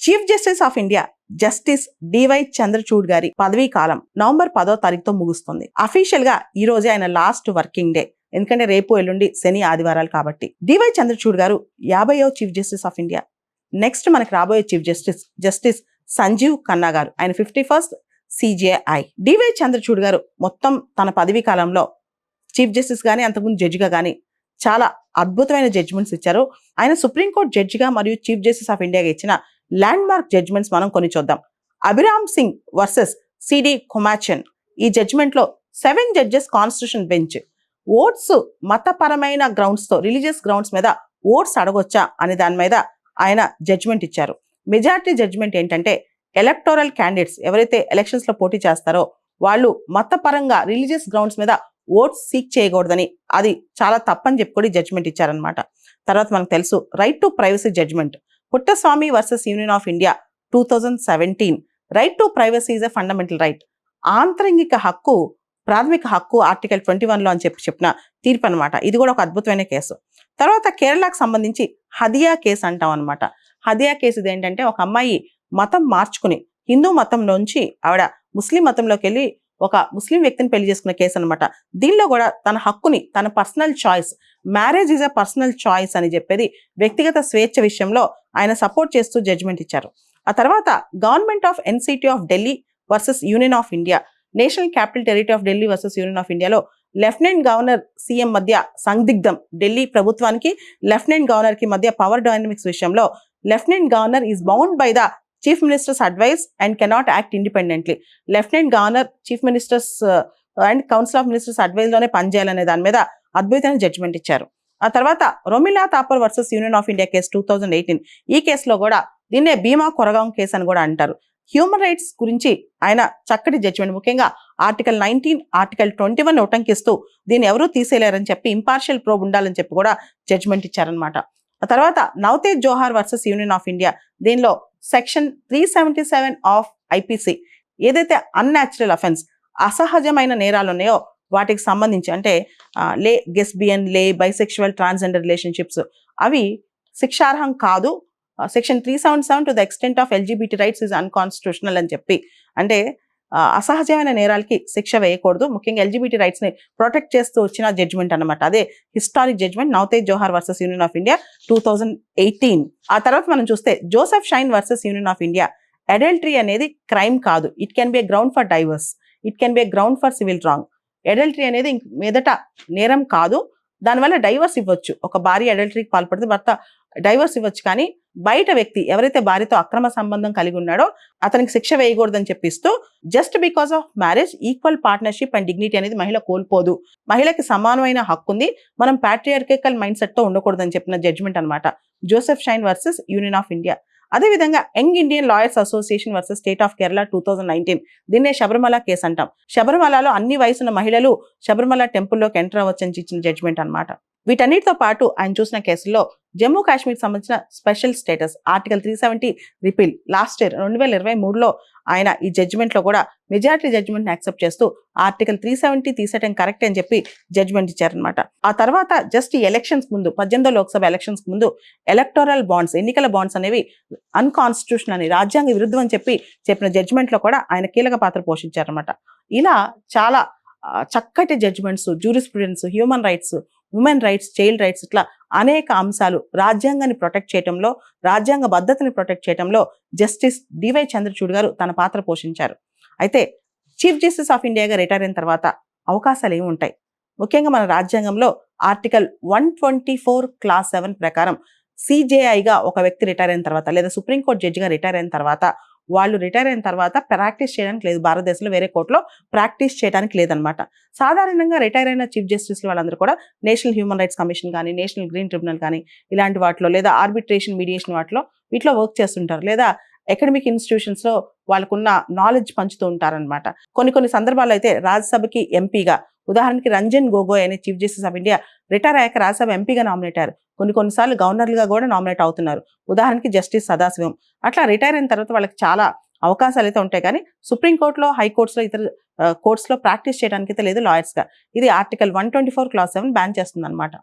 Chief justice of India justice D Y Chandrachud గారి పదవీ కాలం November 10వ తారీఖుతో ముగుస్తుంది. అఫీషియల్ గా ఈ రోజే ఆయన లాస్ట్ వర్కింగ్ డే. ఎందుకంటే రేపు ఎల్లుండి శని ఆదివారాలు కాబట్టి. డివై చంద్రచూడ్ గారు 50వ chief justice of India. Next మనకి రాబోయే చీఫ్ జస్టిస్ సంజీవ్ ఖన్నా గారు. ఆయన 51st CJI. డివై చంద్రచూడ్ గారు మొత్తం తన పదవీ కాలంలో చీఫ్ జస్టిస్ గానీ అంతకుముందు జడ్జిగా కానీ చాలా అద్భుతమైన జడ్జిమెంట్స్ ఇచ్చారు. ఆయన సుప్రీంకోర్టు జడ్జిగా మరియు చీఫ్ జస్టిస్ ఆఫ్ ఇండియాగా ఇచ్చిన ల్యాండ్ మార్క్ జడ్జిమెంట్స్ మనం కొన్ని చూద్దాం. Abhiram Singh versus CD Komachen. ఈ జడ్జిమెంట్ లో 7 జడ్జెస్ కాన్స్టిట్యూషన్ బెంచ్ ఓట్స్ మతపరమైన గ్రౌండ్స్ తో, రిలీజియస్ గ్రౌండ్స్ మీద ఓట్స్ అడగొచ్చా అనే దాని మీద ఆయన జడ్జిమెంట్ ఇచ్చారు. మెజారిటీ జడ్జిమెంట్ ఏంటంటే ఎలక్టోరల్ క్యాండిడేట్స్ ఎవరైతే ఎలక్షన్స్ లో పోటీ చేస్తారో వాళ్ళు మతపరంగా రిలీజియస్ గ్రౌండ్స్ మీద ఓట్స్ సీక్ చేయకూడదని, అది చాలా తప్పని చెప్పి కూడా జడ్జిమెంట్ ఇచ్చారనమాట. తర్వాత మనకు తెలుసు right to privacy judgment. Puttaswamy versus Union of India 2017. Right to privacy is a fundamental right. ఆంతరంగిక హక్కు ప్రాథమిక హక్కు ఆర్టికల్ 21లో అని చెప్పిన తీర్పు అనమాట. ఇది కూడా ఒక అద్భుతమైన కేసు. తర్వాత కేరళకు సంబంధించి హదియా కేసు అంటాం అనమాట. హదియా కేసు ఇది ఏంటంటే ఒక అమ్మాయి మతం మార్చుకుని హిందూ మతంలోంచి ఆవిడ ముస్లిం మతంలోకి వెళ్ళి ఒక ముస్లిం వ్యక్తిని పెళ్లి చేసుకున్న కేసు అనమాట. దీనిలో కూడా తన హక్కుని, తన personal choice, marriage is a personal choice అని చెప్పేది వ్యక్తిగత స్వేచ్ఛ విషయంలో ఆయన సపోర్ట్ చేస్తూ జడ్జిమెంట్ ఇచ్చారు. ఆ తర్వాత government of NCT of Delhi versus Union of India. National capital territory of Delhi versus Union of ఇండియాలో లెఫ్టినెంట్ గవర్నర్ CM మధ్య సందిగ్ధం. ఢిల్లీ ప్రభుత్వానికి లెఫ్టినెంట్ గవర్నర్ కి మధ్య పవర్ డైనమిక్స్ విషయంలో lieutenant governor is bound by the chief ministers advice and cannot act independently. Lieutenant governor chief ministers and council of ministers advice లోనే పనిచేయాలనే దాని మీద అద్భుతమైన జడ్జిమెంట్ ఇచ్చారు. ఆ తర్వాత Romila Thapar versus Union of India case 2018. ఈ కేసులో కూడా దీన్నే భీమా కొరగాం కేసు అని కూడా అంటారు. హ్యూమన్ రైట్స్ గురించి ఆయన చక్కటి జడ్జిమెంట్, ముఖ్యంగా ఆర్టికల్ 19, ఆర్టికల్ 21 ఉటంకిస్తూ దీన్ని ఎవరూ తీసేయలేరని చెప్పి ఇంపార్షియల్ ప్రోబ్ ఉండాలని చెప్పి కూడా జడ్జిమెంట్ ఇచ్చారనమాట. ఆ తర్వాత Navtej Johar versus Union of India. దీనిలో సెక్షన్ 377 ఆఫ్ IPC ఏదైతే అన్యాచురల్ అఫెన్స్, అసహజమైన నేరాలు ఉన్నాయో వాటికి సంబంధించి అంటే గెస్బియన్, బైసెక్షువల్, ట్రాన్స్జెండర్ రిలేషన్షిప్స్ అవి శిక్షార్హం కాదు. Section 377 to the extent of LGBT rights is unconstitutional అని చెప్పి, అంటే అసహజమైన నేరాలకి శిక్ష వేయకూడదు, ముఖ్యంగా LGBT రైట్స్ ని ప్రొటెక్ట్ చేస్తూ వచ్చిన జడ్జిమెంట్ అనమాట. అదే historic judgement Navtej Johar versus Union of India 2018. ఆ తర్వాత మనం చూస్తే Joseph shine versus Union of India. Adultery అనేది క్రైమ్ కాదు. It can be a ground for divorce, it can be a ground for civil wrong. Adultery అనేది మీదట నేరం కాదు, దానివల్ల డైవర్స్ ఇవ్వచ్చు. ఒక భార్య అడల్టరీకి పాల్పడితే భర్త డైవర్స్ ఇవ్వచ్చు, కానీ బయట వ్యక్తి ఎవరైతే భార్యతో అక్రమ సంబంధం కలిగి ఉన్నాడో అతనికి శిక్ష వేయకూడదని చెప్పిస్తూ just because of marriage equal partnership and dignity అనేది మహిళ కోల్పోదు, మహిళకి సమానమైన హక్కు ఉంది, మనం ప్యాట్రియార్కికల్ మైండ్ సెట్ తో ఉండకూడదని చెప్పిన జడ్జిమెంట్ అనమాట Joseph shine versus Union of India. అదేవిధంగా Young Indian Lawyers Association versus State of Kerala 2019. దీన్నే శబరిమల కేసు అంటాం. శబరిమలలో అన్ని వయసున్న మహిళలు శబరిమల టెంపుల్లోకి ఎంటర్ అవ్వచ్చని ఇచ్చిన జడ్జిమెంట్ అనమాట. వీటన్నిటితో పాటు ఆయన చూసిన కేసుల్లో జమ్మూ కాశ్మీర్ సంబంధించిన special status article 370 repeal last year 2023లో ఆయన ఈ జడ్జిమెంట్ లో కూడా మెజారిటీ జడ్జిమెంట్ ని యాక్సెప్ట్ చేస్తూ ఆర్టికల్ 370 తీసేయడం కరెక్ట్ అని చెప్పి జడ్జిమెంట్ ఇచ్చారనమాట. ఆ తర్వాత జస్ట్ ఈ ఎలక్షన్స్ ముందు 18వ లోక్సభ ఎలక్షన్స్ ముందు ఎలక్టోరల్ బాండ్స్, ఎన్నికల బాండ్స్ అనేవి అన్కాన్స్టిట్యూషనల్ అని, రాజ్యాంగ విరుద్ధం అని చెప్పిన జడ్జిమెంట్ లో కూడా ఆయన కీలక పాత్ర పోషించారనమాట. ఇలా చాలా చక్కటి judgements, jurisprudence, human rights, women rights, child rights, ఇట్లా అనేక అంశాలు రాజ్యాంగాన్ని ప్రొటెక్ట్ చేయడంలో, రాజ్యాంగ భద్రతని ప్రొటెక్ట్ చేయడంలో జస్టిస్ డివై చంద్రచూడ్ గారు తన పాత్ర పోషించారు. అయితే చీఫ్ జస్టిస్ ఆఫ్ ఇండియాగా రిటైర్ అయిన తర్వాత అవకాశాలు ఏమి ఉంటాయి? ముఖ్యంగా మన రాజ్యాంగంలో ఆర్టికల్ 124 క్లాస్ 7 ప్రకారం CJIగా ఒక వ్యక్తి రిటైర్ అయిన తర్వాత లేదా సుప్రీంకోర్టు జడ్జిగా రిటైర్ అయిన తర్వాత వాళ్ళు రిటైర్ అయిన తర్వాత ప్రాక్టీస్ చేయడానికి లేదు. భారతదేశంలో వేరే కోర్టులో ప్రాక్టీస్ చేయడానికి లేదనమాట. సాధారణంగా రిటైర్ అయిన చీఫ్ జస్టిస్లు వాళ్ళందరూ కూడా నేషనల్ హ్యూమన్ రైట్స్ కమిషన్ కానీ, నేషనల్ గ్రీన్ ట్రిబ్యునల్ కానీ ఇలాంటి వాటిలో, లేదా ఆర్బిట్రేషన్, మీడియేషన్ వీటిలో వర్క్ చేస్తుంటారు, లేదా అకాడమిక్ ఇన్స్టిట్యూషన్స్ లో వాళ్ళకున్న నాలెడ్జ్ పంచుతూ ఉంటారనమాట. కొన్ని సందర్భాల్లో అయితే రాజ్యసభకి ఎంపీగా, ఉదాహరణకి రంజన్ గొగోయ్ అనే chief justice of India retire అయ్యాక రాజ్యసభ ఎంపీగా నామినేట్ అయ్యారు. కొన్నిసార్లు గవర్నర్లుగా కూడా నామినేట్ అవుతున్నారు. ఉదాహరణకి జస్టిస్ సదాశివం. అట్లా రిటైర్ అయిన తర్వాత వాళ్ళకి చాలా అవకాశాలు అయితే ఉంటాయి, కానీ సుప్రీంకోర్టులో, హైకోర్ట్స్లో, ఇతర కోర్ట్స్లో ప్రాక్టీస్ చేయడానికి అయితే లేదు లాయర్స్గా. ఇది ఆర్టికల్ 124 క్లాస్ 7 బ్యాన్ చేస్తుంది అనమాట.